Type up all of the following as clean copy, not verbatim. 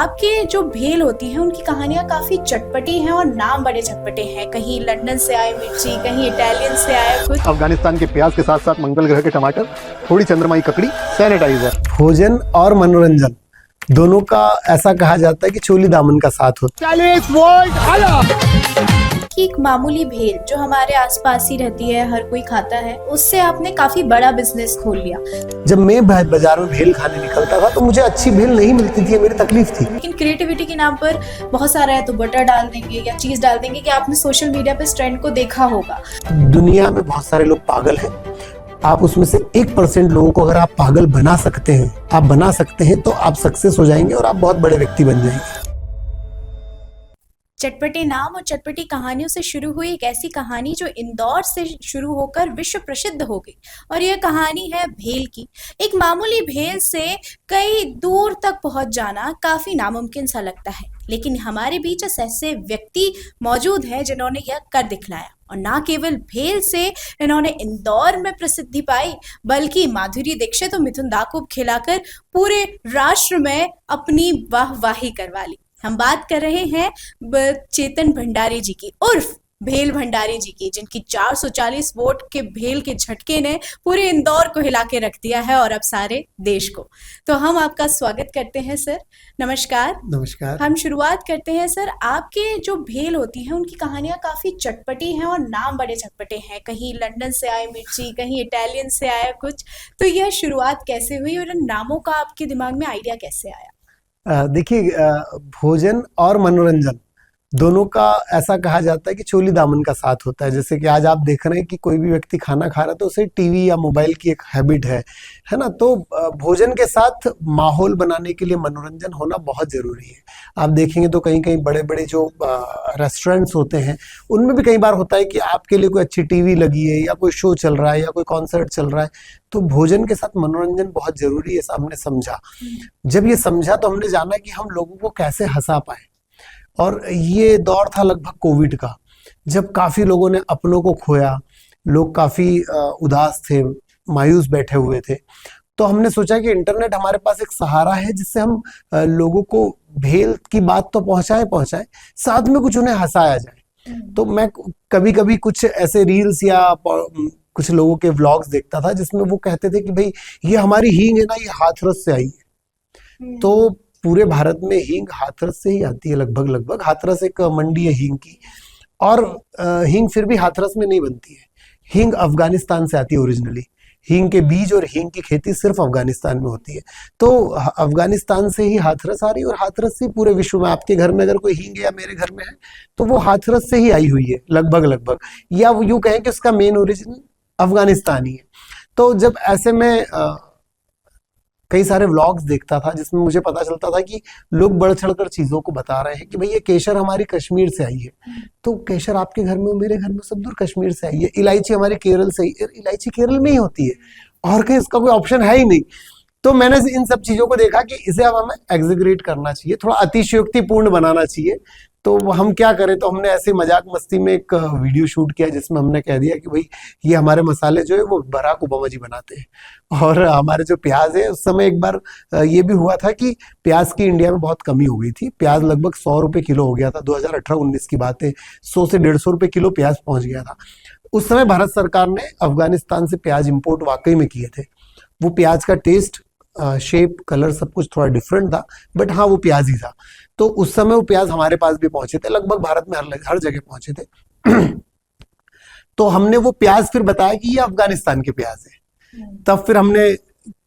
आपके जो भेल होती हैं उनकी कहानियां काफी चटपटी हैं और नाम बड़े चटपटे हैं। कहीं लंदन से आए मिर्ची, कहीं इटालियन से आए कुछ। अफगानिस्तान के प्याज के साथ साथ मंगल ग्रह के टमाटर, थोड़ी चंद्रमाई ककड़ी, सैनिटाइजर। भोजन और मनोरंजन दोनों का ऐसा कहा जाता है कि चोली दामन का साथ होता है। 40 वोल्ट आया। कि एक मामूली भेल जो हमारे आसपास ही रहती है, हर कोई खाता है, उससे आपने काफी बड़ा बिजनेस खोल लिया। जब मैं बाजार में भेल खाने निकलता था तो मुझे अच्छी भेल नहीं मिलती थी, मेरी तकलीफ थी। लेकिन क्रिएटिविटी के नाम पर बहुत सारा है तो बटर डाल देंगे या चीज डाल देंगे। कि आपने सोशल मीडिया पे इस ट्रेंड को देखा होगा। दुनिया में बहुत सारे लोग पागल हैं, आप उसमें से 1% लोगों को अगर आप पागल बना सकते हैं तो आप सक्सेस हो जाएंगे और आप बहुत बड़े व्यक्ति बन जाएंगे। चटपटे नाम और चटपटी कहानियों से शुरू हुई एक ऐसी कहानी जो इंदौर से शुरू होकर विश्व प्रसिद्ध हो गई। और यह कहानी है भेल की। एक मामूली भेल से कई दूर तक पहुंच जाना काफी नामुमकिन सा लगता है, लेकिन हमारे बीच ऐसे व्यक्ति मौजूद हैं जिन्होंने यह कर दिखलाया। और ना केवल भेल से इन्होंने इंदौर में प्रसिद्धि पाई, बल्कि माधुरी दीक्षित और मिथुन दा को खिलाकर पूरे राष्ट्र में अपनी वाहवाही करवा ली। हम बात कर रहे हैं चेतन भंडारी जी की, उर्फ भेल भंडारी जी की, जिनकी 440 वोट के भेल के झटके ने पूरे इंदौर को हिला के रख दिया है और अब सारे देश को। तो हम आपका स्वागत करते हैं सर। नमस्कार। नमस्कार। हम शुरुआत करते हैं सर। आपके जो भेल होती हैं उनकी कहानियां काफी चटपटी हैं और नाम बड़े चटपटे हैं। कहीं लंदन से आए मिर्ची, कहीं इटालियन से आया कुछ। तो यह शुरुआत कैसे हुई और इन नामों का आपके दिमाग में आइडिया कैसे आया? देखिए, भोजन और मनोरंजन दोनों का ऐसा कहा जाता है कि चोली दामन का साथ होता है। जैसे कि आज आप देख रहे हैं कि कोई भी व्यक्ति खाना खा रहा है तो उसे टीवी या मोबाइल की एक हैबिट है ना। तो भोजन के साथ माहौल बनाने के लिए मनोरंजन होना बहुत जरूरी है। आप देखेंगे तो कहीं कहीं बड़े बड़े जो रेस्टोरेंट्स होते हैं उनमें भी कई बार होता है कि आपके लिए कोई अच्छी टीवी लगी है या कोई शो चल रहा है या कोई कॉन्सर्ट चल रहा है, तो भोजन के साथ मनोरंजन बहुत जरूरी है। हमने समझा, जब ये समझा तो हमने जाना कि हम लोगों को कैसे हंसा पाए। और ये दौर था लगभग कोविड का, जब काफी लोगों ने अपनों को खोया, लोग काफी उदास थे, मायूस बैठे हुए थे। तो हमने सोचा कि इंटरनेट हमारे पास एक सहारा है जिससे हम लोगों को भेल की बात तो पहुंचाए, साथ में कुछ उन्हें हंसाया जाए। तो मैं कभी कभी कुछ ऐसे रील्स या कुछ लोगों के व्लॉग्स देखता था जिसमें वो कहते थे कि भाई ये हमारी हींग है ना, ये हाथरस से आई है। तो पूरे भारत में हींग हाथरस से ही आती है लगभग। हाथरस एक मंडी है हींग की, और हींग फिर भी हाथरस में नहीं बनती है। हींग अफगानिस्तान से आती है ओरिजिनली। हींग के बीज और हींग की खेती सिर्फ अफगानिस्तान में होती है। तो अफगानिस्तान से ही हाथरस आ रही है, और हाथरस से पूरे विश्व में आपके घर में अगर कोई हींग या मेरे घर में है तो वो हाथरस से ही आई हुई है लगभग, या वो यूं कहें कि उसका मेन ओरिजिन अफगानिस्तान ही है। तो जब ऐसे में कई सारे व्लॉग्स देखता था जिसमें मुझे पता चलता था कि लोग बढ़ चढ़कर चीजों को बता रहे हैं कि भाई ये केसर हमारी कश्मीर से आई है। तो केसर आपके घर में, मेरे घर में, सब दूर कश्मीर से आई है। इलायची हमारी केरल से आई है। इलायची केरल में ही होती है और कहीं इसका कोई ऑप्शन है ही नहीं। तो मैंने इन सब चीजों को देखा कि इसे अब हमें एग्जीग्रेट करना चाहिए, थोड़ा अतिशयोक्तिपूर्ण बनाना चाहिए। तो हम क्या करें, तो हमने ऐसे मजाक मस्ती में एक वीडियो शूट किया जिसमें हमने कह दिया कि भाई ये हमारे मसाले जो है वो बराक ओबामा जी बनाते हैं। और हमारे जो प्याज है, उस समय एक बार ये भी हुआ था कि प्याज की इंडिया में बहुत कमी हो गई थी। प्याज लगभग 100 रुपए किलो हो गया था। 2018-19 की बात है। 100 से 150 रुपए किलो प्याज पहुंच गया था। उस समय भारत सरकार ने अफगानिस्तान से प्याज इम्पोर्ट वाकई में किए थे। वो प्याज का टेस्ट, शेप, कलर सब कुछ थोड़ा डिफरेंट था, बट हाँ वो प्याज ही था। तो उस समय वो प्याज हमारे पास भी पहुंचे थे, लगभग भारत में हर जगह पहुंचे थे। तो हमने वो प्याज फिर बताया कि ये अफगानिस्तान के प्याज है। तब फिर हमने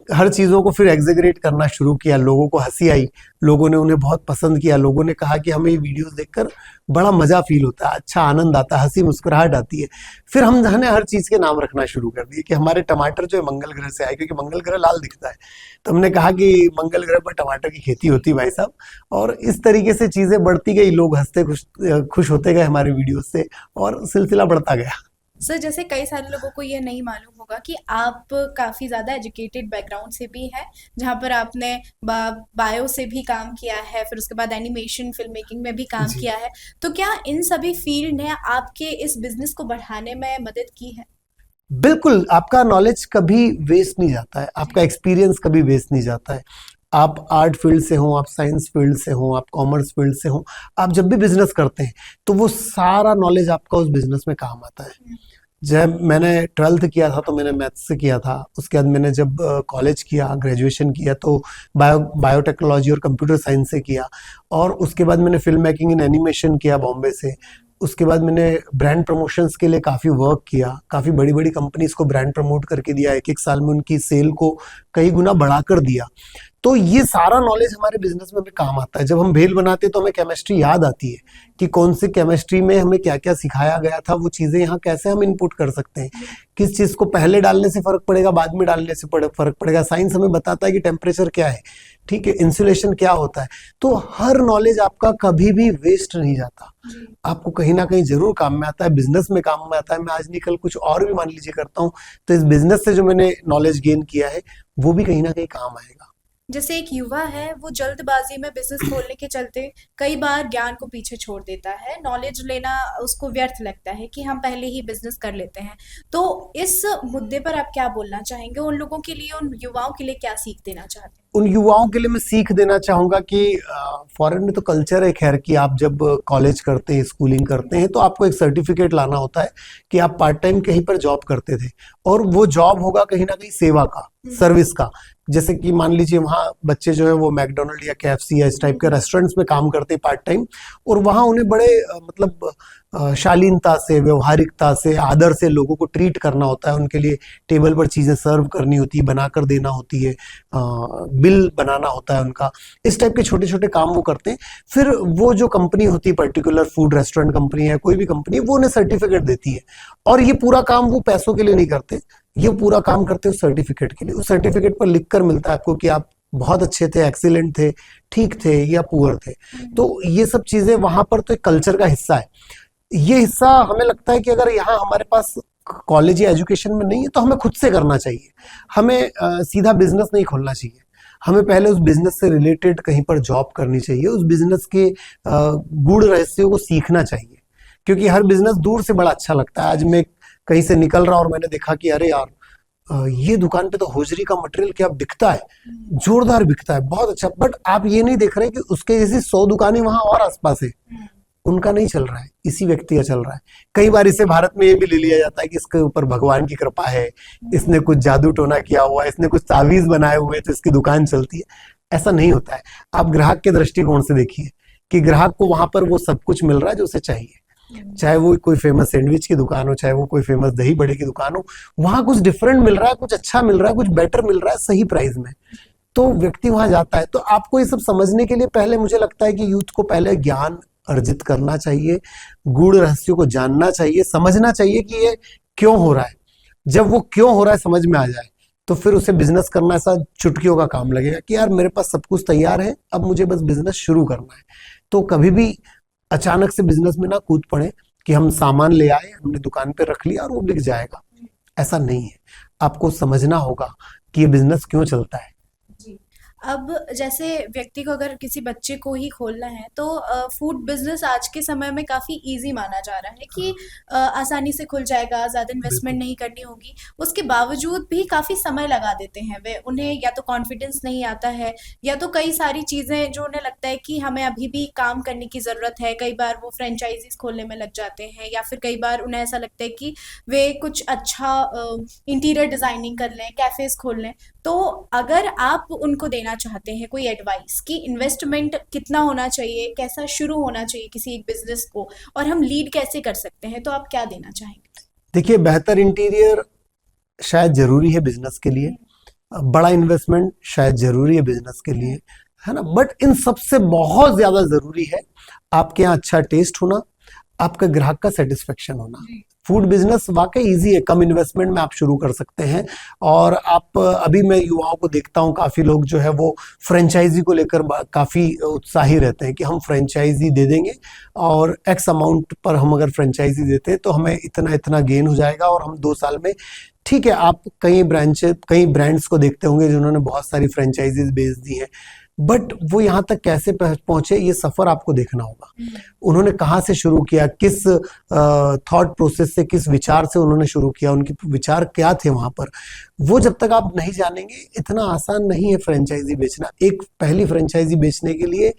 हर चीजों को फिर एग्जीग्रेट करना शुरू किया। लोगों को हंसी आई, लोगों ने उन्हें बहुत पसंद किया। लोगों ने कहा कि हमें ये वीडियोस देखकर बड़ा मजा फील होता है, अच्छा आनंद आता है, हंसी मुस्कुराहट आती है। फिर हमने हर चीज के नाम रखना शुरू कर दिए कि हमारे टमाटर जो है मंगल ग्रह से आए, क्योंकि मंगल ग्रह लाल दिखता है। तो हमने कहा कि मंगल ग्रह पर टमाटर की खेती होती है भाई साहब। और इस तरीके से चीजें बढ़ती गई, लोग हंसते खुश होते गए हमारे वीडियो से, और सिलसिला बढ़ता गया। सर, जैसे कई सारे लोगों को ये नहीं मालूम होगा कि आप काफ़ी ज़्यादा एजुकेटेड बैकग्राउंड से भी हैं, जहाँ पर आपने बायो से भी काम किया है, फिर उसके बाद एनिमेशन फिल्म मेकिंग में भी काम किया है। तो क्या इन सभी फील्ड ने आपके इस बिजनेस को बढ़ाने में मदद की है? बिल्कुल, आपका नॉलेज कभी वेस्ट नहीं जाता है, आपका एक्सपीरियंस कभी वेस्ट नहीं जाता है। आप आर्ट फील्ड से हो, आप साइंस फील्ड से हो, आप कॉमर्स फील्ड से हो, आप जब भी बिजनेस करते हैं तो वो सारा नॉलेज आपका उस बिजनेस में काम आता है। जब मैंने 12th किया था तो मैंने मैथ्स से किया था। उसके बाद मैंने जब कॉलेज किया, ग्रेजुएशन किया तो बायोटेक्नोलॉजी और कंप्यूटर साइंस से किया। और उसके बाद मैंने फिल्म मेकिंग इन एनिमेशन किया बॉम्बे से। उसके बाद मैंने ब्रांड प्रमोशंस के लिए काफ़ी वर्क किया, काफ़ी बड़ी बड़ी कंपनीज को ब्रांड प्रमोट करके दिया, एक एक साल में उनकी सेल को कई गुना बढ़ाकर दिया। तो ये सारा नॉलेज हमारे बिजनेस में हमें काम आता है। जब हम भेल बनाते हैं तो हमें केमिस्ट्री याद आती है कि कौन सी केमिस्ट्री में हमें क्या क्या सिखाया गया था, वो चीज़ें यहाँ कैसे हम इनपुट कर सकते हैं, किस चीज़ को पहले डालने से फर्क पड़ेगा, बाद में डालने से फर्क पड़ेगा। साइंस हमें बताता है कि टेम्परेचर क्या है, ठीक है, इंसुलेशन क्या होता है। तो हर नॉलेज आपका कभी भी वेस्ट नहीं जाता, आपको कहीं ना कहीं जरूर काम में आता है, बिजनेस में काम में आता है। मैं आज नहीं कल कुछ और भी मान लीजिए करता हूँ तो इस बिजनेस से जो मैंने नॉलेज गेन किया है वो भी कहीं ना कहीं काम आएगा। जैसे एक युवा है, वो जल्दबाजी में बिजनेस खोलने के चलते कई बार ज्ञान को पीछे छोड़ देता है, नॉलेज लेना उसको व्यर्थ लगता है कि हम पहले ही बिजनेस कर लेते हैं। तो इस मुद्दे पर आप क्या बोलना चाहेंगे? उन लोगों के लिए, उन युवाओं के लिए क्या सीख देना चाहते हैं? उन युवाओं के लिए मैं सीख देना चाहूंगा कि फॉरेन में तो कल्चर है खैर कि आप जब कॉलेज करते हैं, स्कूलिंग करते हैं तो आपको एक सर्टिफिकेट लाना होता है कि आप पार्ट टाइम कहीं पर जॉब करते थे, और वो जॉब होगा कहीं ना कहीं सेवा का, सर्विस का। जैसे कि मान लीजिए वहाँ बच्चे जो है वो मैकडोनल्ड या KFC या इस टाइप के रेस्टोरेंट्स में काम करते हैं पार्ट टाइम, और वहाँ उन्हें बड़े मतलब शालीनता से, व्यवहारिकता से, आदर से लोगों को ट्रीट करना होता है। उनके लिए टेबल पर चीज़ें सर्व करनी होती है, बनाकर देना होती है, बिल बनाना होता है उनका। इस टाइप के छोटे छोटे काम वो करते हैं। फिर वो जो कंपनी होती है, पर्टिकुलर फूड रेस्टोरेंट कंपनी है, कोई भी कंपनी, वो उन्हें सर्टिफिकेट देती है। और ये पूरा काम वो पैसों के लिए नहीं करते, ये पूरा काम करते हैं उस सर्टिफिकेट के लिए। उस सर्टिफिकेट पर लिख कर मिलता है आपको कि आप बहुत अच्छे थे, एक्सीलेंट थे, ठीक थे या पुअर थे। तो ये सब चीजें वहां पर तो एक कल्चर का हिस्सा है। ये हिस्सा हमें लगता है कि अगर यहाँ हमारे पास कॉलेज या एजुकेशन में नहीं है तो हमें खुद से करना चाहिए। हमें सीधा बिजनेस नहीं खोलना चाहिए, हमें पहले उस बिजनेस से रिलेटेड कहीं पर जॉब करनी चाहिए, उस बिजनेस के गूढ़ रहस्यों को सीखना चाहिए। क्योंकि हर बिजनेस दूर से बड़ा अच्छा लगता है। आज मैं कहीं से निकल रहा और मैंने देखा कि अरे यार, ये दुकान पे तो होजरी का मटेरियल क्या बिकता है, जोरदार बिकता है, बहुत अच्छा। बट आप ये नहीं देख रहे कि उसके जैसी 100 दुकानें वहां और आसपास है, उनका नहीं चल रहा है, इसी व्यक्ति का चल रहा है। कई बार इसे भारत में ये भी ले लिया जाता है कि इसके ऊपर भगवान की कृपा है, इसने कुछ जादू टोना किया हुआ है, इसने कुछ तावीज बनाए हुए तो इसकी दुकान चलती है। ऐसा नहीं होता है। आप ग्राहक के दृष्टिकोण से देखिए कि ग्राहक को वहां पर वो सब कुछ मिल रहा है जो उसे चाहिए, चाहे वो कोई फेमस सैंडविच की दुकान हो, चाहे वो कोई फेमस दही बड़े की दुकान हो, वहां कुछ डिफरेंट मिल रहा है, कुछ अच्छा मिल रहा है, कुछ बेटर मिल रहा है सही प्राइस में, तो व्यक्ति वहां जाता है। तो आपको ये सब समझने के लिए पहले मुझे लगता है कि यूथ को पहले ज्ञान अर्जित करना चाहिए, गूढ़ रहस्यों को जानना चाहिए, समझना चाहिए कि ये क्यों हो रहा है। जब वो क्यों हो रहा है समझ में आ जाए तो फिर उसे बिजनेस करना ऐसा चुटकियों का काम लगेगा कि यार मेरे पास सब कुछ तैयार है, अब मुझे बस बिजनेस शुरू करना है। तो कभी भी अचानक से बिजनेस में ना कूद पड़े कि हम सामान ले आए, हमने दुकान पे रख लिया और वो बिक जाएगा। ऐसा नहीं है। आपको समझना होगा कि ये बिजनेस क्यों चलता है। जी। अब जैसे व्यक्ति को, अगर किसी बच्चे को ही खोलना है तो फूड बिजनेस आज के समय में काफ़ी इजी माना जा रहा है कि आसानी से खुल जाएगा, ज़्यादा इन्वेस्टमेंट नहीं करनी होगी। उसके बावजूद भी काफ़ी समय लगा देते हैं वे, उन्हें या तो कॉन्फिडेंस नहीं आता है, या तो कई सारी चीज़ें जो उन्हें लगता है कि हमें अभी भी काम करने की ज़रूरत है। कई बार वो फ्रेंचाइजीज खोलने में लग जाते हैं, या फिर कई बार उन्हें ऐसा लगता है कि वे कुछ अच्छा इंटीरियर डिज़ाइनिंग कर लें, कैफ़ेज़ खोल लें। तो अगर आप उनको देना चाहते हैं कोई एडवाइस कि इन्वेस्टमेंट कितना होना चाहिए, कैसा शुरू होना चाहिए किसी एक बिजनेस को, और हम लीड कैसे कर सकते हैं, तो आप क्या देना चाहेंगे? देखिए, बेहतर इंटीरियर शायद जरूरी है बिजनेस के लिए, बड़ा इन्वेस्टमेंट शायद जरूरी है बिजनेस के लिए, है ना। बट इन सबसे बहुत ज्यादा जरूरी है आपके यहाँ अच्छा टेस्ट होना, आपका ग्राहक का सेटिस्फेक्शन होना। फूड बिजनेस वाकई इजी है, कम इन्वेस्टमेंट में आप शुरू कर सकते हैं। और आप अभी मैं युवाओं को देखता हूँ, काफी लोग जो है वो फ्रेंचाइजी को लेकर काफी उत्साही रहते हैं कि हम फ्रेंचाइजी दे देंगे और एक्स अमाउंट पर हम अगर फ्रेंचाइजी देते हैं तो हमें इतना इतना गेन हो जाएगा और हम 2 साल में। ठीक है, आप कई ब्रांड्स को देखते होंगे जिन्होंने बहुत सारी फ्रेंचाइजीज बेच दी हैं, बट वो यहाँ तक कैसे पहुंचे, ये सफर आपको देखना होगा। उन्होंने कहाँ से शुरू किया, किस थॉट प्रोसेस से, किस विचार से उन्होंने शुरू किया, उनके विचार क्या थे वहां पर, वो जब तक आप नहीं जानेंगे, इतना आसान नहीं है फ्रेंचाइजी बेचना। एक पहली फ्रेंचाइजी बेचने के लिए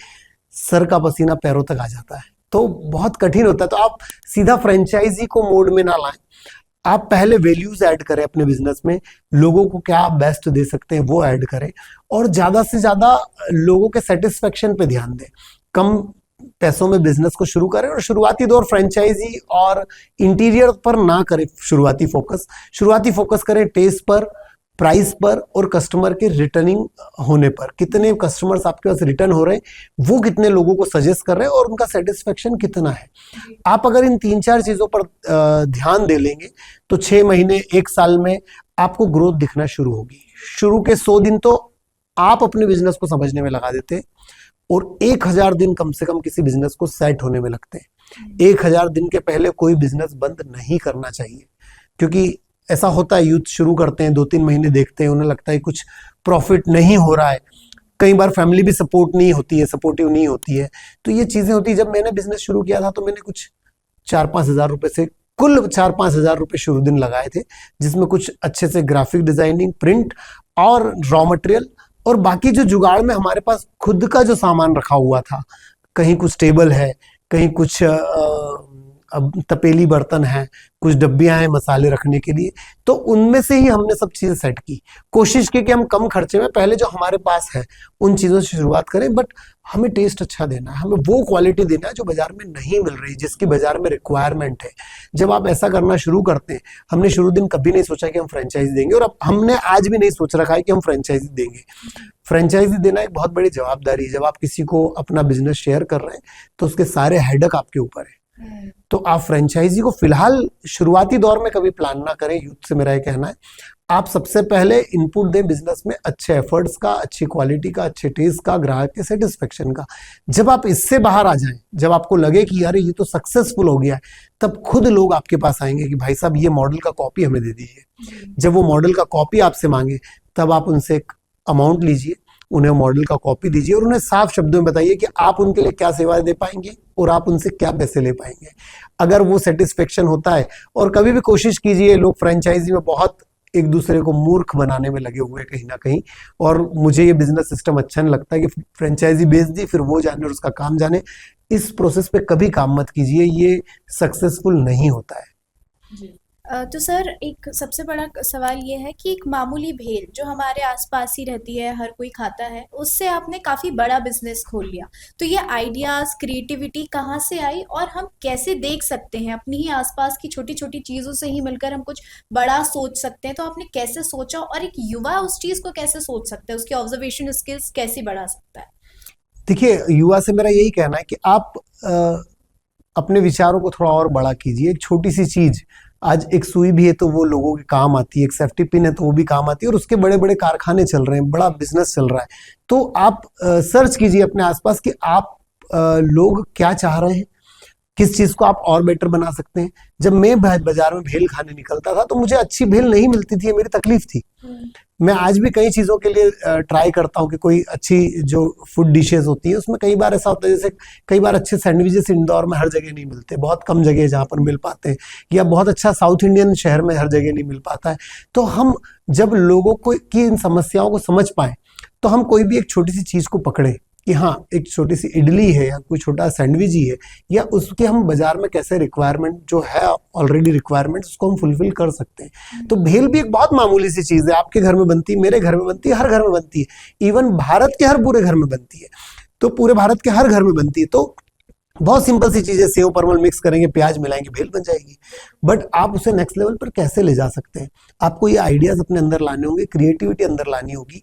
सर का पसीना पैरों तक आ जाता है, तो बहुत कठिन होता है। तो आप सीधा फ्रेंचाइजी को मोड में ना लाएं, आप पहले वैल्यूज ऐड करें अपने बिजनेस में, लोगों को क्या आप बेस्ट दे सकते हैं वो ऐड करें, और ज्यादा से ज्यादा लोगों के सेटिस्फेक्शन पे ध्यान दें। कम पैसों में बिजनेस को शुरू करें, और शुरुआती दौर फ्रेंचाइजी और इंटीरियर पर ना करें। शुरुआती फोकस करें टेस्ट पर, प्राइस पर, और कस्टमर के रिटर्निंग होने पर। कितने कस्टमर्स आपके पास रिटर्न हो रहे हैं, वो कितने लोगों को सजेस्ट कर रहे हैं, और उनका सेटिस्फेक्शन कितना है। आप अगर इन 3-4 चीजों पर ध्यान दे लेंगे तो 6 महीने 1 साल में आपको ग्रोथ दिखना शुरू होगी। शुरू के 100 दिन तो आप अपने बिजनेस को समझने में लगा देते हैं, और 1000 दिन कम से कम किसी बिजनेस को सेट होने में लगते हैं। 1000 दिन के पहले कोई बिजनेस बंद नहीं करना चाहिए, क्योंकि ऐसा होता है, यूथ शुरू करते हैं, 2-3 महीने देखते हैं, उन्हें लगता है कुछ प्रॉफिट नहीं हो रहा है। कई बार फैमिली भी सपोर्टिव नहीं होती है, तो ये चीजें होती है। जब मैंने बिजनेस शुरू किया था तो मैंने कुछ 4-5 हजार रुपए से, कुल 4-5 हजार रुपए शुरू दिन लगाए थे, जिसमें कुछ अच्छे से ग्राफिक डिजाइनिंग, प्रिंट और रॉ मटेरियल, और बाकी जो जुगाड़ में हमारे पास खुद का जो सामान रखा हुआ था, कहीं कुछ टेबल है, कहीं कुछ अब तपेली बर्तन है, कुछ डब्बियां हैं मसाले रखने के लिए, तो उनमें से ही हमने सब चीजें सेट की। कोशिश की कि हम कम खर्चे में पहले जो हमारे पास है उन चीजों से शुरुआत करें, बट हमें टेस्ट अच्छा देना है, हमें वो क्वालिटी देना है जो बाजार में नहीं मिल रही, जिसकी बाजार में रिक्वायरमेंट है। जब आप ऐसा करना शुरू करते हैं, हमने शुरू दिन कभी नहीं सोचा कि हम फ्रेंचाइजी देंगे, और अब हमने आज भी नहीं सोच रखा है कि हम फ्रेंचाइजी देंगे। फ्रेंचाइजी देना एक बहुत बड़ी जवाबदारी है। जब आप किसी को अपना बिजनेस शेयर कर रहे हैं तो उसके सारे हेडक आपके ऊपर है। तो आप फ्रेंचाइजी को फिलहाल शुरुआती दौर में कभी प्लान ना करें। यूथ से मेरा ये कहना है, आप सबसे पहले इनपुट दें बिजनेस में, अच्छे एफर्ट्स का, अच्छी क्वालिटी का, अच्छे टेस्ट का, ग्राहक के सेटिस्फेक्शन का। जब आप इससे बाहर आ जाएं, जब आपको लगे कि यार ये तो सक्सेसफुल हो गया है, तब खुद लोग आपके पास आएंगे कि भाई साहब ये मॉडल का कॉपी हमें दे दीजिए। जब वो मॉडल का कॉपी आपसे मांगे, तब आप उनसे एक अमाउंट लीजिए, उन्हें मॉडल का कॉपी दीजिए, और उन्हें साफ शब्दों में बताइए कि आप उनके लिए क्या सेवाएं दे पाएंगे और आप उनसे क्या पैसे ले पाएंगे। अगर वो सेटिस्फेक्शन होता है, और कभी भी कोशिश कीजिए, लोग फ्रेंचाइजी में बहुत एक दूसरे को मूर्ख बनाने में लगे हुए हैं कहीं ना कहीं, और मुझे ये बिजनेस सिस्टम अच्छा नहीं लगता है कि फ्रेंचाइजी बेच दी फिर वो जाने और उसका काम जाने। इस प्रोसेस पे कभी काम मत कीजिए, ये सक्सेसफुल नहीं होता है। तो सर, एक सबसे बड़ा सवाल ये है कि एक मामूली भेल जो हमारे आसपास ही रहती है, हर कोई खाता है, उससे आपने काफ़ी बड़ा बिजनेस खोल लिया। तो ये आइडियाज़, क्रिएटिविटी कहाँ से आई, और हम कैसे देख सकते हैं अपनी ही आसपास की छोटी छोटी चीज़ों से ही मिलकर हम कुछ बड़ा सोच सकते हैं? तो आपने कैसे सोचा, और एक युवा उस चीज़ को कैसे सोच सकता है, उसकी ऑब्जर्वेशन स्किल्स कैसे बढ़ा सकता है? देखिए, युवा से मेरा यही कहना है कि आप अपने विचारों को थोड़ा और बड़ा कीजिए। एक छोटी सी चीज, आज एक सुई भी है तो वो लोगों के काम आती है, एक सेफ्टी पिन है तो वो भी काम आती है, और उसके बड़े बड़े कारखाने चल रहे हैं, बड़ा बिजनेस चल रहा है। तो आप सर्च कीजिए अपने आसपास कि आप लोग क्या चाह रहे हैं, किस चीज को आप और बेटर बना सकते हैं। जब मैं बाजार में भेल खाने निकलता था तो मुझे अच्छी भेल नहीं मिलती थी, मेरी तकलीफ थी। मैं आज भी कई चीजों के लिए ट्राई करता हूँ कि कोई अच्छी जो फूड डिशेस होती है उसमें कई बार ऐसा होता है, जैसे कई बार अच्छे सैंडविचेस इंदौर में हर जगह नहीं मिलते, बहुत कम जगह जहाँ पर मिल पाते हैं, या बहुत अच्छा साउथ इंडियन शहर में हर जगह नहीं मिल पाता है। तो हम जब लोगों को की इन समस्याओं को समझ पाए, तो हम कोई भी एक छोटी सी चीज को पकड़े कि हाँ, एक छोटी सी इडली है या कोई छोटा सैंडविच ही है, या उसके हम बाजार में कैसे रिक्वायरमेंट जो है ऑलरेडी रिक्वायरमेंट, उसको हम फुलफिल कर सकते हैं। तो भेल भी एक बहुत मामूली सी चीज है, आपके घर में बनती है, मेरे घर में बनती है, हर घर में बनती है, इवन भारत के हर पूरे घर में बनती है, तो पूरे भारत के हर घर में बनती है। तो बहुत सिंपल सी चीज है, सेव परमल मिक्स करेंगे, प्याज मिलाएंगे, भेल बन जाएगी। बट आप उसे नेक्स्ट लेवल पर कैसे ले जा सकते हैं, आपको ये आइडियाज अपने अंदर लाने होंगे, क्रिएटिविटी अंदर लानी होगी।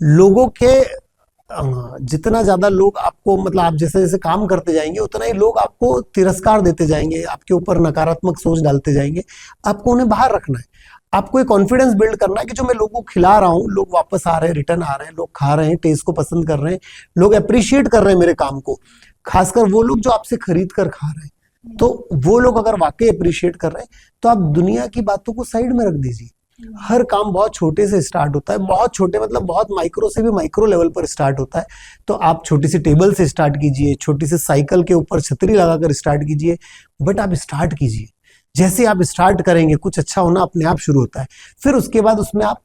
लोगों के जितना ज्यादा लोग आपको, मतलब आप जैसे जैसे काम करते जाएंगे उतना ही लोग आपको तिरस्कार देते जाएंगे, आपके ऊपर नकारात्मक सोच डालते जाएंगे। आपको उन्हें बाहर रखना है, आपको एक कॉन्फिडेंस बिल्ड करना है कि जो मैं लोगों को खिला रहा हूँ, लोग वापस आ रहे हैं, रिटर्न आ रहे हैं, लोग खा रहे हैं, टेस्ट को पसंद कर रहे हैं, लोग अप्रिशिएट कर रहे हैं मेरे काम को, खासकर वो लोग जो आपसे खरीद कर खा रहे हैं। तो वो लोग अगर वाकई अप्रिशिएट कर रहे हैं तो आप दुनिया की बातों को साइड में रख दीजिए, हर काम बहुत छोटे से स्टार्ट होता है, बहुत छोटे मतलब बहुत माइक्रो से भी माइक्रो लेवल पर स्टार्ट होता है। तो आप छोटी सी टेबल से स्टार्ट कीजिए, छोटी सी साइकिल के ऊपर छतरी लगाकर स्टार्ट कीजिए, बट आप स्टार्ट कीजिए। जैसे आप स्टार्ट करेंगे कुछ अच्छा होना अपने आप शुरू होता है। फिर उसके बाद उसमें आप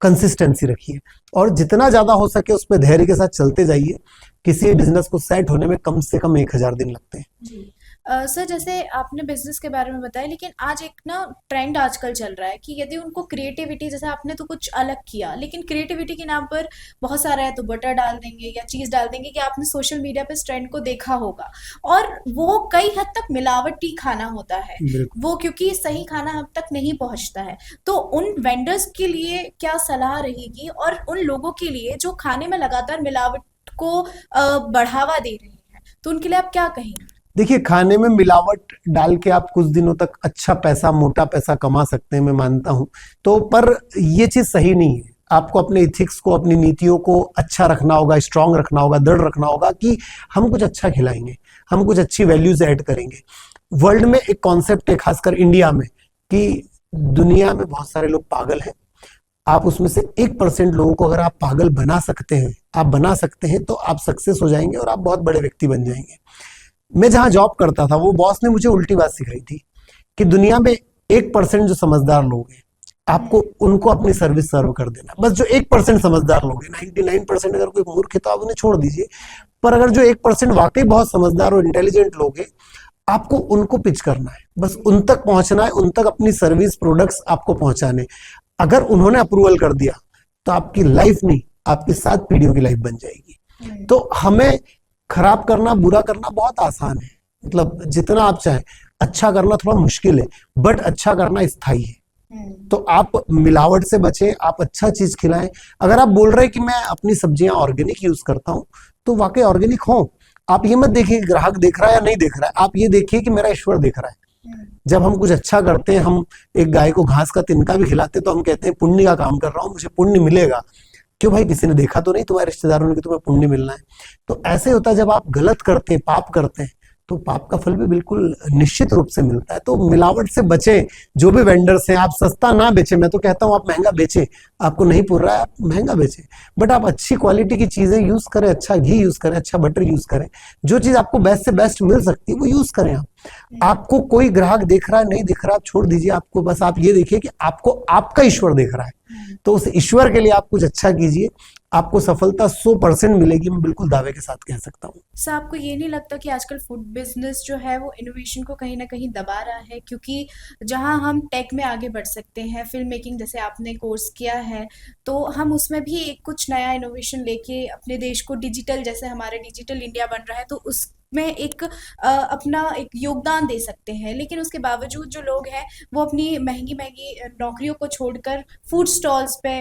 कंसिस्टेंसी रखिए और जितना ज्यादा हो सके उस पर धैर्य के साथ चलते जाइए। किसी बिजनेस को सेट होने में कम से कम 1000 दिन लगते हैं। जी। सर, जैसे आपने बिजनेस के बारे में बताया, लेकिन आज एक ना ट्रेंड आजकल चल रहा है कि यदि उनको क्रिएटिविटी, जैसे आपने तो कुछ अलग किया, लेकिन क्रिएटिविटी के नाम पर बहुत सारा है तो बटर डाल देंगे या चीज़ डाल देंगे, कि आपने सोशल मीडिया पे इस ट्रेंड को देखा होगा, और वो कई हद तक मिलावटी खाना होता है बिल्कुल। वो, क्योंकि सही खाना हम तक नहीं पहुंचता है। तो उन वेंडर्स के लिए क्या सलाह रहेगी, और उन लोगों के लिए जो खाने में लगातार मिलावट को बढ़ावा दे रहे हैं, तो उनके लिए आप क्या कहेंगे? देखिए, खाने में मिलावट डाल के आप कुछ दिनों तक अच्छा पैसा, मोटा पैसा कमा सकते हैं, मैं मानता हूं। तो पर ये चीज सही नहीं है। आपको अपने इथिक्स को, अपनी नीतियों को अच्छा रखना होगा, स्ट्रांग रखना होगा, दृढ़ रखना होगा कि हम कुछ अच्छा खिलाएंगे, हम कुछ अच्छी वैल्यूज ऐड करेंगे। वर्ल्ड में एक कॉन्सेप्ट है, खासकर इंडिया में, कि दुनिया में बहुत सारे लोग पागल हैं। आप उसमें से 1% लोगों को अगर आप पागल बना सकते हैं, आप बना सकते हैं, तो आप सक्सेस हो जाएंगे और आप बहुत बड़े व्यक्ति बन जाएंगे। मैं जहां जॉब करता था, वो बॉस ने मुझे उल्टी बात सिखाई थी कि दुनिया में 1% जो समझदार लोग हैं, आपको उनको अपनी सर्विस सर्व कर देना। बस जो 1% समझदार लोग हैं, 99% अगर कोई मूर्ख है तो आप उन्हें छोड़ दीजिए। पर अगर जो 1% वाकई बहुत समझदार और इंटेलिजेंट लोग हैं, आपको उनको पिच करना है, बस उन तक पहुंचना है, उन तक अपनी सर्विस प्रोडक्ट्स आपको पहुंचाने। अगर उन्होंने अप्रूवल कर दिया तो आपकी लाइफ नहीं, आपकी 7 पीढ़ियों की लाइफ बन जाएगी। तो हमें खराब करना, बुरा करना बहुत आसान है, मतलब जितना आप चाहें। अच्छा करना थोड़ा मुश्किल है, बट अच्छा करना स्थायी है। तो आप मिलावट से बचें, आप अच्छा चीज खिलाएं। अगर आप बोल रहे हैं कि मैं अपनी सब्जियां ऑर्गेनिक यूज करता हूं, तो वाकई ऑर्गेनिक हो। आप ये मत देखिए ग्राहक देख रहा है या नहीं देख रहा है, आप ये देखिए कि मेरा ईश्वर देख रहा है। जब हम कुछ अच्छा करते हैं, हम एक गाय को घास का तिनका भी खिलाते हैं, तो हम कहते हैं पुण्य का काम कर रहा हूं, मुझे पुण्य मिलेगा। क्यों भाई, किसी ने देखा तो नहीं, तुम्हारे रिश्तेदारों ने कि तुम्हें पुण्य मिलना है। तो ऐसे होता है, जब आप गलत करते हैं, पाप करते हैं, तो पाप का फल भी बिल्कुल निश्चित रूप से मिलता है। तो मिलावट से बचें। जो भी वेंडर्स हैं, आप सस्ता ना बेचें। मैं तो कहता हूं आप महंगा बेचें, आपको नहीं पुर रहा है आप महंगा बेचें, बट आप अच्छी क्वालिटी की चीजें यूज करें, अच्छा घी यूज करें, अच्छा बटर यूज करें। जो चीज आपको बेस्ट से बेस्ट मिल सकती है वो यूज करें। आपको कोई ग्राहक देख रहा है नहीं दिख रहा, आप छोड़ दीजिए। आपको बस आप ये देखिए कि आपको आपका ईश्वर देख रहा है, तो उस ईश्वर के लिए आप कुछ अच्छा कीजिए, आपको सफलता 100% मिलेगी। मैं बिल्कुल दावे के साथ कह सकता हूँ। सर, आपको ये नहीं लगता कि आजकल फूड बिजनेस जो है वो इनोवेशन को कहीं ना कहीं दबा रहा है? क्योंकि जहां हम टेक में आगे बढ़ सकते हैं, फिल्म मेकिंग जैसे आपने कोर्स किया है, तो हम उसमें भी कुछ नया इनोवेशन लेके अपने देश को डिजिटल, जैसे हमारे डिजिटल इंडिया बन रहा है, तो उसमें एक अपना एक योगदान दे सकते हैं। लेकिन उसके बावजूद जो लोग हैं वो अपनी महंगी महंगी नौकरियों को छोड़कर फूड स्टॉल्स पे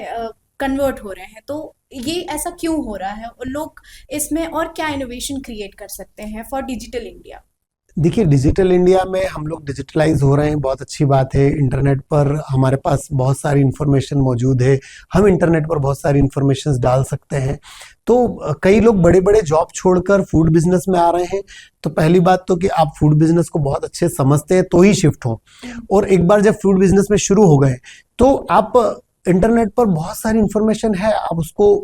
कन्वर्ट हो रहे हैं। तो ये ऐसा क्यों हो रहा है, और लोग इसमें और क्या इनोवेशन क्रिएट कर सकते हैं फॉर डिजिटल इंडिया? देखिए, डिजिटल इंडिया में हम लोग डिजिटलाइज हो रहे हैं, बहुत अच्छी बात है। इंटरनेट पर हमारे पास बहुत सारी इंफॉर्मेशन मौजूद है, हम इंटरनेट पर बहुत सारी इंफॉर्मेशन डाल सकते हैं। तो कई लोग बड़े बड़े जॉब छोड़कर फूड बिजनेस में आ रहे हैं। तो पहली बात तो कि आप फूड बिजनेस को बहुत अच्छे समझते हैं तो ही शिफ्ट हो। और एक बार जब फूड बिजनेस में शुरू हो गए, तो आप इंटरनेट पर बहुत सारी इंफॉर्मेशन है, आप उसको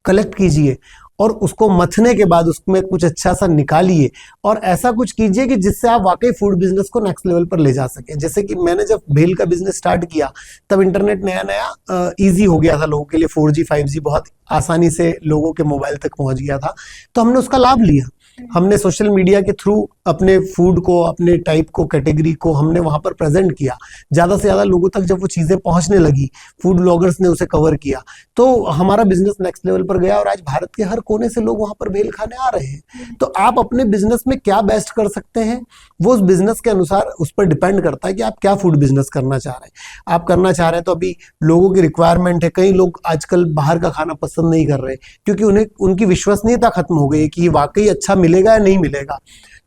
कलेक्ट कीजिए और उसको मथने के बाद उसमें कुछ अच्छा सा निकालिए और ऐसा कुछ कीजिए कि जिससे आप वाकई फूड बिजनेस को नेक्स्ट लेवल पर ले जा सकें। जैसे कि मैंने जब भेल का बिजनेस स्टार्ट किया, तब इंटरनेट नया नया इजी हो गया था लोगों के लिए, 4G 5G बहुत आसानी से लोगों के मोबाइल तक पहुंच गया था। तो हमने उसका लाभ लिया। हमने सोशल मीडिया के थ्रू अपने फूड को, अपने टाइप को, कैटेगरी को हमने वहां पर प्रेजेंट किया। ज्यादा से ज्यादा लोगों तक जब वो चीजें पहुंचने लगी, फूड ब्लॉगर्स ने उसे कवर किया, तो हमारा बिजनेस नेक्स्ट लेवल पर गया और आज भारत के हर कोने से लोग वहां पर भेल खाने आ रहे हैं। तो आप अपने बिजनेस में क्या बेस्ट कर सकते हैं, वो उस बिजनेस के अनुसार उस पर डिपेंड करता है कि आप क्या फूड बिजनेस करना चाह रहे हैं। आप करना चाह रहे हैं तो अभी लोगों की रिक्वायरमेंट है, कई लोग आजकल बाहर का खाना पसंद नहीं कर रहे क्योंकि उन्हें उनकी विश्वसनीयता खत्म हो गई है कि वाकई अच्छा मिलेगा या नहीं मिलेगा।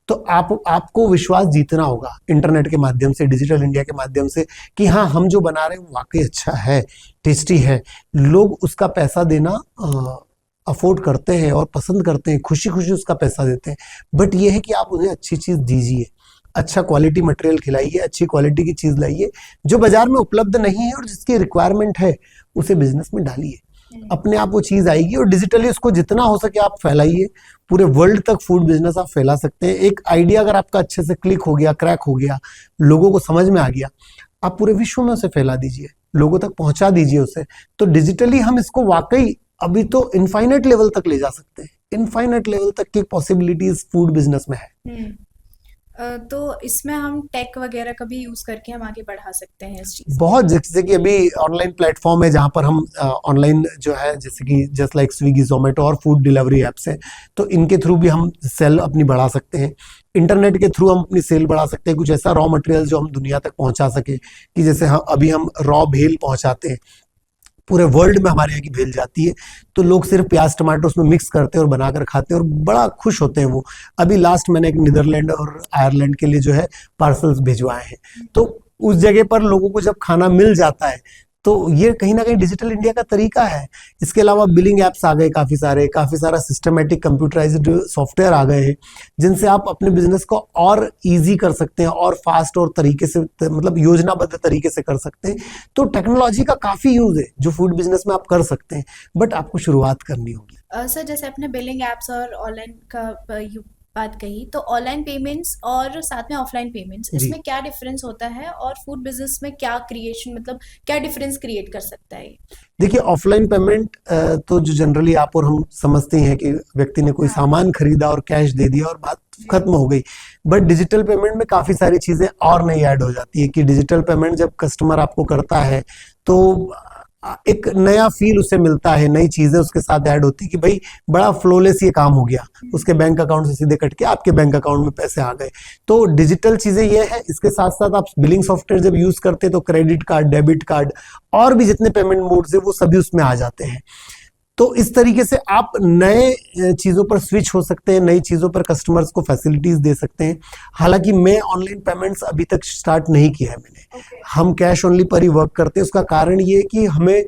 तो आपको विश्वास जीतना होगा इंटरनेट के माध्यम से, डिजिटल इंडिया के माध्यम से, कि हाँ हम जो बना रहे हैं वो वाकई अच्छा है, टेस्टी है, लोग उसका पैसा देना अफोर्ड करते हैं और पसंद करते हैं, खुशी खुशी उसका पैसा देते हैं। बट ये है कि आप उन्हें अच्छी चीज दीजिए, अच्छा क्वालिटी मटेरियल खिलाइए, अच्छी क्वालिटी की चीज लाइए, जो बाजार में उपलब्ध नहीं है और जिसकी रिक्वायरमेंट है उसे बिजनेस में डालिए, अपने आप वो चीज आएगी। और डिजिटली उसको जितना हो सके आप फैलाइए, पूरे वर्ल्ड तक फूड बिजनेस आप फैला सकते हैं। एक आइडिया अगर आपका अच्छे से क्लिक हो गया, क्रैक हो गया, लोगों को समझ में आ गया, आप पूरे विश्व में उसे फैला दीजिए, लोगों तक पहुंचा दीजिए उसे। तो डिजिटली हम इसको वाकई अभी तो इनफाइनाइट लेवल तक ले जा सकते हैं, इनफाइनाइट लेवल तक की पॉसिबिलिटीज फूड बिजनेस में है। हम्म। तो इसमें हम टेक वगैरह का भी यूज करके हम आगे बढ़ा सकते हैं इस चीज। बहुत, जैसे कि अभी ऑनलाइन प्लेटफॉर्म है जहां पर हम ऑनलाइन जो है, जैसे कि जस्ट लाइक स्विगी, जोमेटो और फूड डिलीवरी एप्स हैं, तो इनके थ्रू भी हम सेल अपनी बढ़ा सकते हैं। इंटरनेट के थ्रू हम अपनी सेल बढ़ा सकते हैं, कुछ ऐसा रॉ मटेरियल जो हम दुनिया तक पहुंचा सके, कि जैसे अभी हम रॉ भेल पहुंचाते हैं, पूरे वर्ल्ड में हमारे यहाँ की भेल जाती है, तो लोग सिर्फ प्याज टमाटर उसमें मिक्स करते हैं और बनाकर खाते हैं और बड़ा खुश होते हैं वो। अभी लास्ट मैंने एक नीदरलैंड और आयरलैंड के लिए जो है पार्सल्स भिजवाए हैं, तो उस जगह पर लोगों को जब खाना मिल जाता है, तो ये कहीं ना कहीं डिजिटल इंडिया का तरीका है। इसके अलावा बिलिंग एप्स आ गए काफी सारा सिस्टमेटिक कंप्यूटराइज्ड सॉफ्टवेयर आ गए हैं, जिनसे आप अपने बिजनेस को और इजी कर सकते हैं और फास्ट और तरीके से, मतलब योजनाबद्ध तरीके से कर सकते हैं। तो टेक्नोलॉजी का काफी यूज है जो फूड बिजनेस में आप कर सकते हैं, बट आपको शुरुआत करनी होगी। सर, जैसे आपने बिलिंग एप्स और ऑनलाइन का बात कही, तो ऑनलाइन पेमेंट्स और साथ में ऑफलाइन पेमेंट्स, जी। इसमें क्या डिफरेंस होता है और फूड बिजनेस में क्या क्रिएशन, मतलब क्या डिफरेंस क्रिएट कर सकता है ये? देखिए, ऑफलाइन पेमेंट तो जो जनरली आप और हम समझते हैं कि व्यक्ति ने कोई हाँ। सामान खरीदा और कैश दे दिया और बात खत्म हो गई, बट डिजिटल पेमेंट में काफी सारी चीजें और नई ऐड हो जाती है। कि डिजिटल पेमेंट जब कस्टमर आपको करता है तो एक नया फील उसे मिलता है, नई चीजें उसके साथ ऐड होती है कि भाई बड़ा फ्लोलेस ये काम हो गया, उसके बैंक अकाउंट से सीधे कट के आपके बैंक अकाउंट में पैसे आ गए। तो डिजिटल चीजें ये है। इसके साथ साथ आप बिलिंग सॉफ्टवेयर जब यूज करते हैं तो क्रेडिट कार्ड, डेबिट कार्ड और भी जितने पेमेंट मोड्स है वो सभी उसमें आ जाते हैं। तो इस तरीके से आप नए चीजों पर स्विच हो सकते हैं, नई चीजों पर कस्टमर्स को फैसिलिटीज दे सकते हैं। हालांकि मैं ऑनलाइन पेमेंट्स अभी तक स्टार्ट नहीं किया है मैंने। हम कैश ओनली पर ही वर्क करते हैं। उसका कारण ये है कि हमें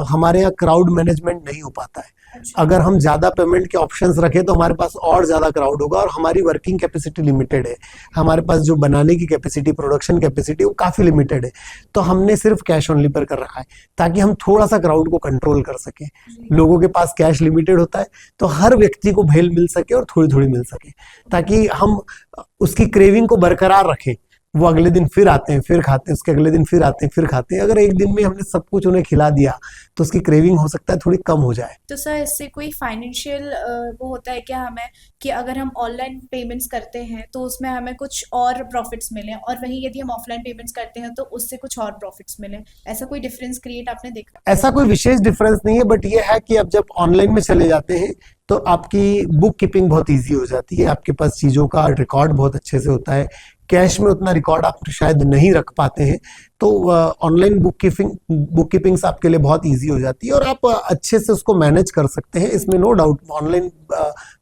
हमारे यहाँ क्राउड मैनेजमेंट नहीं हो पाता है। अगर हम ज्यादा पेमेंट के ऑप्शंस रखें तो हमारे पास और ज्यादा क्राउड होगा और हमारी वर्किंग कैपेसिटी लिमिटेड है। हमारे पास जो बनाने की कैपेसिटी, प्रोडक्शन कैपेसिटी, वो काफी लिमिटेड है। तो हमने सिर्फ कैश ओनली पर कर रखा है ताकि हम थोड़ा सा क्राउड को कंट्रोल कर सके। लोगों के पास कैश लिमिटेड होता है तो हर व्यक्ति को भेल मिल सके और थोड़ी थोड़ी मिल सके, ताकि हम उसकी क्रेविंग को बरकरार रखें। वो अगले दिन फिर आते हैं, फिर खाते हैं, उसके अगले दिन फिर आते हैं, फिर खाते हैं। अगर एक दिन में हमने सब कुछ उन्हें खिला दिया तो उसकी क्रेविंग हो सकता है थोड़ी कम हो जाए। तो सर, इससे कोई फाइनेंशियल वो होता है क्या हमें, कि अगर हम ऑनलाइन पेमेंट्स करते हैं तो उसमें हमें कुछ और प्रॉफिट्स मिले, और वहीं यदि हम ऑफलाइन पेमेंट्स करते हैं तो उससे कुछ और प्रॉफिट्स मिले? ऐसा कोई डिफरेंस क्रिएट आपने देखा? ऐसा कोई विशेष डिफरेंस नहीं है, बट ये है कि अब जब ऑनलाइन में चले जाते हैं तो आपकी बुक कीपिंग बहुत इजी हो जाती है। आपके पास चीजों का रिकॉर्ड बहुत अच्छे से होता है। कैश में उतना रिकॉर्ड आप शायद नहीं रख पाते हैं, तो ऑनलाइन बुक कीपिंग्स आपके लिए बहुत इजी हो जाती है और आप अच्छे से उसको मैनेज कर सकते हैं। इसमें नो डाउट ऑनलाइन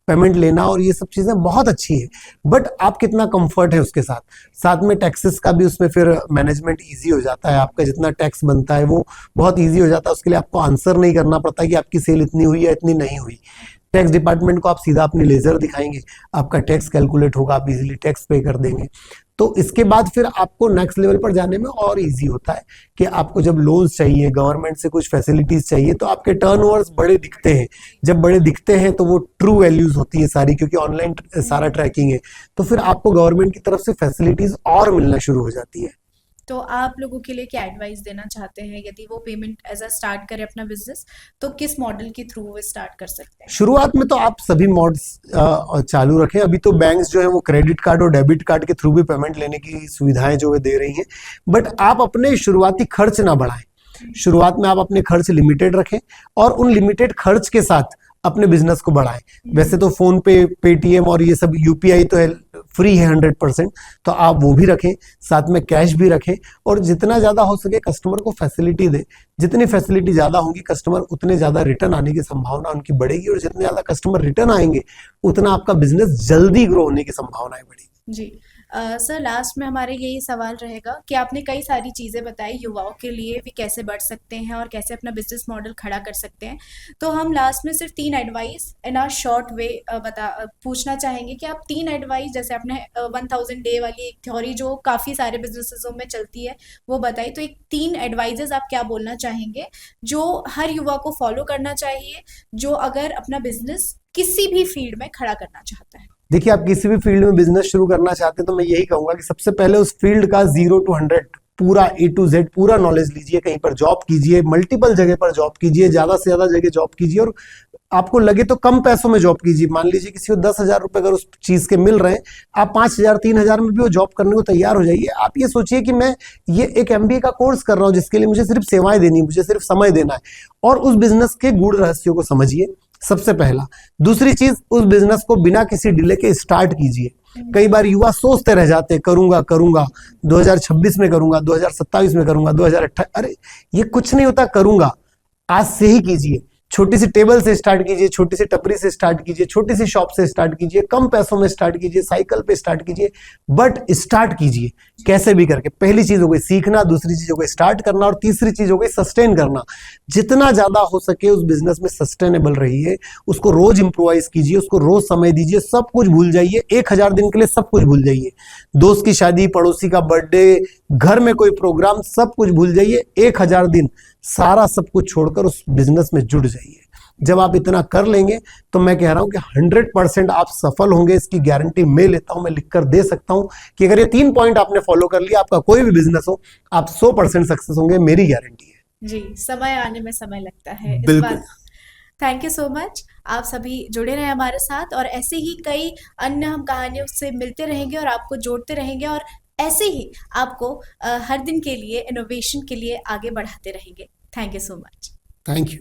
पेमेंट लेना और ये सब चीजें बहुत अच्छी है, बट आप कितना कंफर्ट है उसके साथ। साथ में टैक्सेस का भी उसमें फिर मैनेजमेंट इजी हो जाता है। आपका जितना टैक्स बनता है वो बहुत इजी हो जाता है। उसके लिए आपको आंसर नहीं करना पड़ता कि आपकी सेल इतनी हुई या इतनी नहीं हुई। टैक्स डिपार्टमेंट को आप सीधा अपनी लेजर दिखाएंगे, आपका टैक्स कैलकुलेट होगा, आप इजीली टैक्स पे कर देंगे। तो इसके बाद फिर आपको नेक्स्ट लेवल पर जाने में और इजी होता है कि आपको जब लोन्स चाहिए, गवर्नमेंट से कुछ फैसिलिटीज चाहिए, तो आपके टर्नओवर्स बड़े दिखते हैं। जब बड़े दिखते हैं तो वो ट्रू वैल्यूज होती है सारी, क्योंकि ऑनलाइन सारा ट्रैकिंग है। तो फिर आपको गवर्नमेंट की तरफ से फैसिलिटीज और मिलना शुरू हो जाती है। तो आप लोगों के लिए क्या एडवाइस देना चाहते हैं, यदि वो पेमेंट एज अ स्टार्ट करे अपना बिजनेस, तो किस मॉडल के थ्रू वो स्टार्ट कर सकते हैं? शुरुआत में तो आप सभी मोड्स चालू रखें। अभी तो बैंक्स जो है वो क्रेडिट कार्ड और डेबिट कार्ड के थ्रू भी पेमेंट लेने की सुविधाएं जो है दे रही हैं, बट आप अपने शुरुआती खर्च ना बढ़ाएं। शुरुआत में आप अपने खर्च लिमिटेड रखें और उन लिमिटेड खर्च के साथ अपने बिजनेस को बढ़ाएं। वैसे तो फोन पे, पेटीएम और ये सब यूपीआई तो है, फ्री है 100%, तो आप वो भी रखें, साथ में कैश भी रखें और जितना ज्यादा हो सके कस्टमर को फैसिलिटी दें। जितनी फैसिलिटी ज्यादा होगी कस्टमर उतने ज्यादा रिटर्न आने की संभावना उनकी बढ़ेगी और जितने ज्यादा कस्टमर रिटर्न आएंगे उतना आपका बिजनेस जल्दी ग्रो होने की संभावनाएं बढ़ेगी। जी। सर लास्ट में हमारे यही सवाल रहेगा कि आपने कई सारी चीज़ें बताई युवाओं के लिए भी कैसे बढ़ सकते हैं और कैसे अपना बिजनेस मॉडल खड़ा कर सकते हैं। तो हम लास्ट में सिर्फ 3 advice in a short way पूछना चाहेंगे कि आप 3 एडवाइस, जैसे आपने 1000 डे वाली एक थ्योरी जो काफ़ी सारे बिजनेसेस में चलती है वो बताई, तो एक 3 एडवाइजेस आप क्या बोलना चाहेंगे जो हर युवा को फॉलो करना चाहिए, जो अगर अपना बिजनेस किसी भी फील्ड में खड़ा करना चाहता है। देखिए, आप किसी भी फील्ड में बिजनेस शुरू करना चाहते हैं तो मैं यही कहूंगा कि सबसे पहले उस फील्ड का 0 to 100 पूरा A to Z पूरा नॉलेज लीजिए, कहीं पर जॉब कीजिए, मल्टीपल जगह पर जॉब कीजिए, ज्यादा से ज्यादा जगह जॉब कीजिए, और आपको लगे तो कम पैसों में जॉब कीजिए। मान लीजिए किसी को 10,000 रुपए अगर उस चीज के मिल रहे हैं, आप 5,000 3,000 में भी वो जॉब करने को तैयार हो जाइए। आप ये सोचिए कि मैं ये एक MBA का कोर्स कर रहा हूँ जिसके लिए मुझे सिर्फ सेवाएं देनी है, मुझे सिर्फ समय देना है, और उस बिजनेस के गूढ़ रहस्यों को समझिए, सबसे पहला। दूसरी चीज, उस बिजनेस को बिना किसी डिले के स्टार्ट कीजिए। कई बार युवा सोचते रह जाते हैं, करूंगा 2026 में करूंगा, 2027 में करूंगा, 2028, अरे ये कुछ नहीं होता, करूंगा आज से ही कीजिए। छोटी सी टेबल से स्टार्ट कीजिए, छोटी सी टपरी से स्टार्ट कीजिए, छोटी सी शॉप से स्टार्ट कीजिए, कम पैसों में स्टार्ट कीजिए, साइकिल पे स्टार्ट कीजिए, बट स्टार्ट कीजिए कैसे भी करके। पहली चीज हो गई सीखना, दूसरी चीज हो गई स्टार्ट करना, और तीसरी चीज हो गई सस्टेन करना। जितना ज्यादा हो सके उस बिजनेस में सस्टेनेबल रहिए, उसको रोज इंप्रोवाइज कीजिए, उसको रोज समय दीजिए, सब कुछ भूल जाइए, 1000 दिन के लिए सब कुछ भूल जाइए। दोस्त की शादी, पड़ोसी का बर्थडे, घर में कोई प्रोग्राम, सब कुछ भूल जाइए। 1000 दिन सारा सब कुछ छोड़कर उस बिजनेस में जुड़ जाइए। जब आप इतना कर लेंगे तो मैं कह रहा हूं कि 100% आप सफल होंगे, इसकी गारंटी मैं लेता हूं, मैं लिखकर दे सकता हूं कि अगर ये 3 पॉइंट आपने फॉलो कर लिया, आपका कोई भी बिजनेस हो, आप 100% सक्सेस होंगे, मेरी गारंटी है। जी, समय आने में समय लगता है इस बिल्कुल। बात। Thank you so much. आप सभी जुड़े रहे हमारे साथ, और ऐसे ही कई अन्य हम कहानियों से मिलते रहेंगे और आपको जोड़ते रहेंगे, और ऐसे ही आपको हर दिन के लिए इनोवेशन के लिए आगे बढ़ाते रहेंगे। Thank you so much. Thank you.